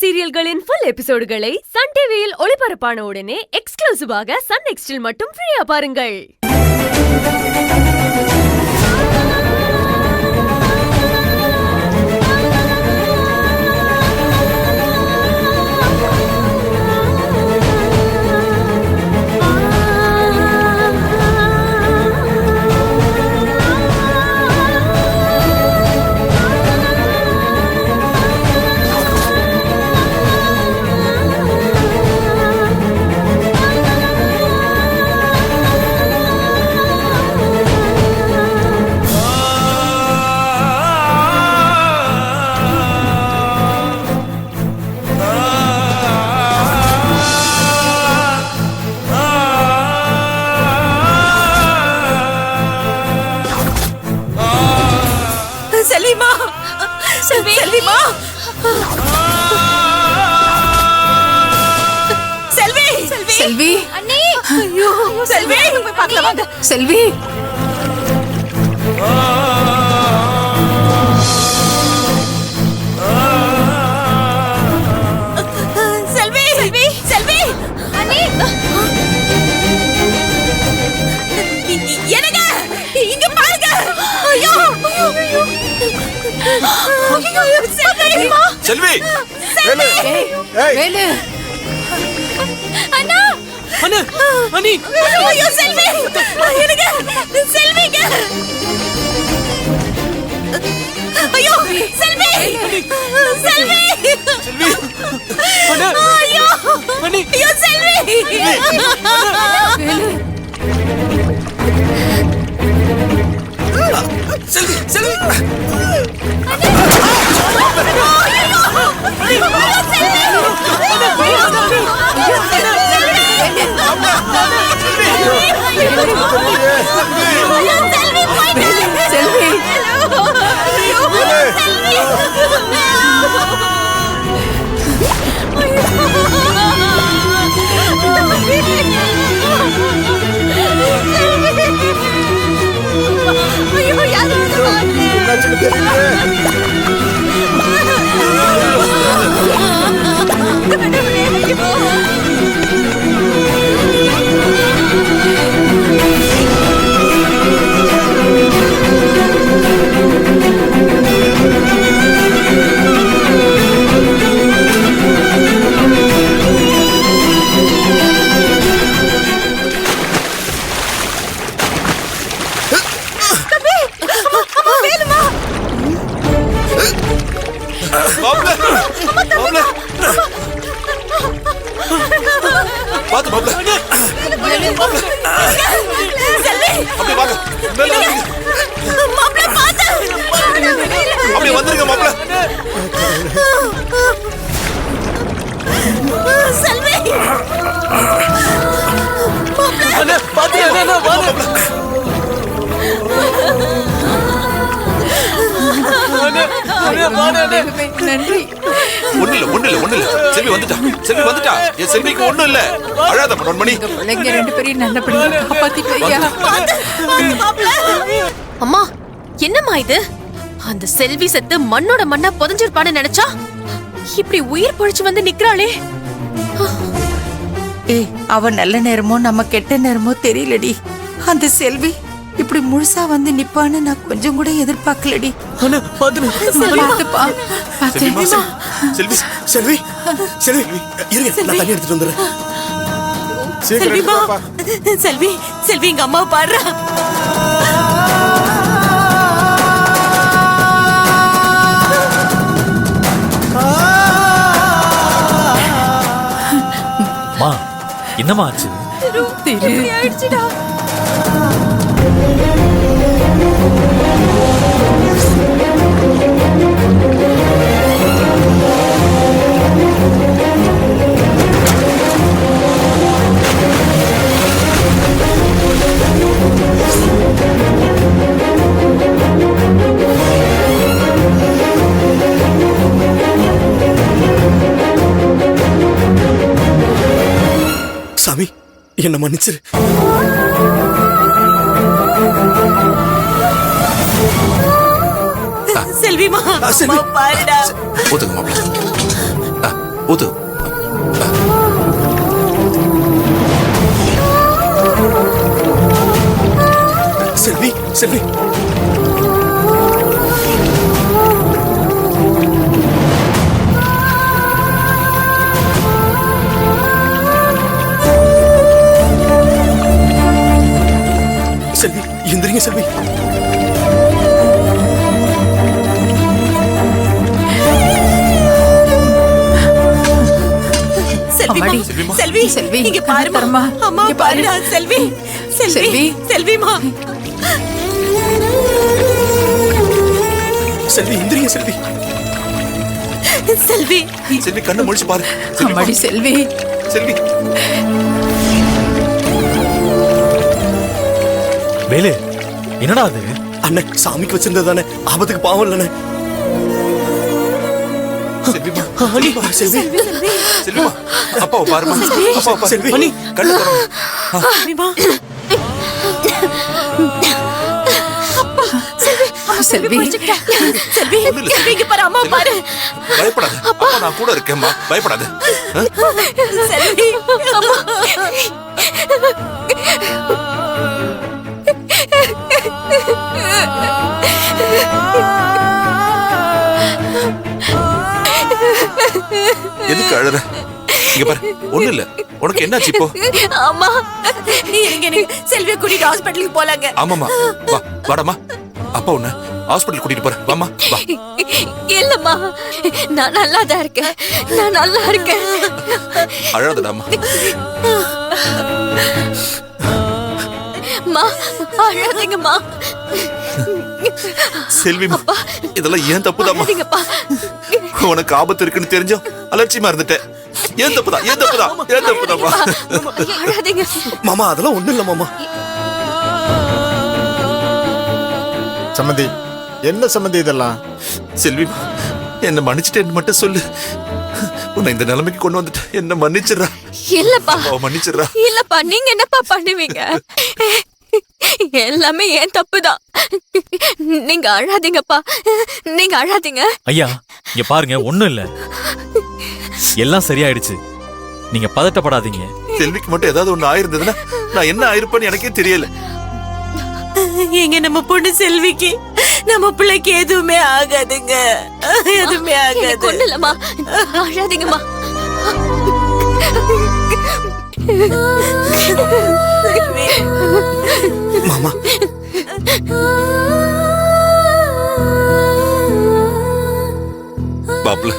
சீரியல்களின் full எபிசோடுகளை Sun டிவியில் ஒளிபரப்பான உடனே எக்ஸ்க்ளூசிவாக சன் நெக்ஸ்டில் மட்டும் ஃப்ரீயா பாருங்கள். செல்விமா, செல்விமா, செல்வி, செல்வி, அண்ணி, ஐயோ, செல்வி, போய் பார்க்கலாம் வாங்க. செல்வி, செல்வி, செல்வி, செல்வி, அண்ணி, என்னங்க, இங்க பாருங்க. ஐயோ, ஐயோ, ஐயோ, செல்விமா, செல்வி, வேலு, வேலு, அண்ணா, அண்ணா, அண்ணி, ஐயோ, செல்வி, என்னங்க, செல்விங்க, ஐயோ, செல்வி, செல்வி, செல்வி, அண்ணா, ஐயோ, அண்ணி, ஐயோ, செல்வி, வேலு, செல்வி, செல்வி, செல்வி, ஐயோ, யாரும் பாத்து மாப்ள, அப்படி வாங்க, மேல வந்துருங்க, மாப்பிள்ளை பாத்து, அப்படி வந்துருங்க மாப்ள. செல்வி, அண்ணா, பாத்து, அண்ணா, வாங்க. நன்றி. ஒண்ணு இல்ல, செல்வி வந்துட்டா, என் செல்விக்கு ஒண்ணும் இல்ல, அழாத பொன்மணி. பிள்ளைங்க ரெண்டு பேரையும் நல்லபடியா காப்பாத்திட்டு ஐயா. அம்மா, என்னம்மா இது? அந்த செல்வி செத்து மண்ணோட மண்ணா புதைஞ்சிருப்பான்னு நினைச்சா இப்படி உயிர் பொழிச்சு வந்து நிக்கிறாளே. ஏய், அவ நல்ல நேரமோ நம்ம கெட்ட நேரமோ தெரியலடி. அந்த செல்வி இப்படி முழுசா வந்து நிப்பான்னு நான் கொஞ்சம் கூட எதிர்பார்க்கலடி. அண்ணா, பாத்து, பாத்துப்பா, பாத்து. செல்வி, செல்வி, செல்வி, இருங்க, நான் தண்ணி எடுத்துட்டு வந்துடுறேன். செல்விமா, செல்வி, செல்வி, எங்க அம்மா பாடுறா. என்னமா ஆச்சு? ஆயிடுச்சுடா. சாமி, என்ன மன்னிச்சிரு. செல்விமா, பாருடா. ஊத்துங்க மாப்பிள்ள. ஊத்து. செல்வி செல்வி செல்வி எந்திரிங்க செல்வி. அம்மாடி. செல்வி செல்வி, இங்க பாருமா. கண்ணு அம்மா இங்க பாரு. பாருடா செல்வி. செல்வி செல்வி. செல்விமா. செல்வி எந்திரிங்க செல்வி. செல்வி செல்வி கண்ணை முழிச்சு பாரு. செல்வி, அம்மாடி செல்வி. செல்வி. வேலு என்னடா அது? அண்ணன் சாமிக்கு வச்சிருந்தது தானே, ஆபத்துக்கு பாவம் இல்லண்ணே. செல்விமா, செல்வி செல்விமா, அப்பாவை பாருமா. அப்பாவை பாரு. செல்வி. மணி, கண்ணை திறந்து. செல்விமா. செல்வி. செல்வி செல்வி இங்க பாரு. அம்மா பாரு. பயப்படாத, அப்பா நான் கூட இருக்கேம்மா, பயப்படாத. செல்வி எதுக்கு அழற? இங்க பாரு, ஒண்ணு இல்ல. உனக்கு என்னாச்சு இப்போ? அம்மா நீங்க செல்வியை கூட்டிட்டு ஹாஸ்பிட்டலுக்கு போலாங்க. ஆமாமா, வா, வாடம்மா. அப்பா உன்னை ஹாஸ்பிட்டல் கூட்டிட்டு போறேன். வாமா, வா. இல்லம்மா, நான் நல்லா தான் இருக்கேன். நான் நல்லா இருக்கேன். அழாதடாமா. அம்மா, அழாதீங்கம்மா. செல்விமா, இதெல்லாம் ஏன் தப்புதாம்மா. அழாதீங்கப்பா. உனக்கு ஆபத்து இருக்குன்னு தெரிஞ்சோம் அலட்சியமா இருந்துட்டேன். ஏன் தப்புதான், ஏன் தப்புதான், ஏன் தப்புதாம்மா. அழாதீங்க. மாமா அதெல்லாம் ஒண்ணும் இல்ல மாமா. சம்மந்தி, என்ன சம்மந்தி இதெல்லாம்? செல்விமா, என்ன மன்னிச்சிட்டேன்னு மட்டும் சொல்லு. உன்னை இந்த நிலைமைக்கு கொண்டு வந்துட்டு என்ன மன்னிச்சிடுறா. இல்லப்பா, மன்னிச்சிடுறா. இல்லப்பா, நீங்க என்னப்பா பண்ணுவீங்க? எல்லாமே ஏன் தப்புதான். நீங்க அழாதீங்கப்பா, நீங்க அழாதீங்க. ஐயா இங்க பாருங்க, ஒண்ணும் இல்ல, எல்லாம் சரியாயிடுச்சு. நீங்க பதட்டப்படாதீங்க. செல்விக்கு மட்டும் ஏதாவது ஒண்ணு ஆயிருந்ததுன்னா நான் என்ன ஆயிருப்பேன்னு எனக்கே தெரியல. எங்க நம்ம பொண்ணு செல்விக்கு நம்ம பிள்ளைக்கு எதுவுமே ஆகாதுங்க. எதுவுமே எனக்கு ஆகாது. ஒண்ணும் இல்லம்மா, அழாதீங்கம்மா. மாமா பாப்புல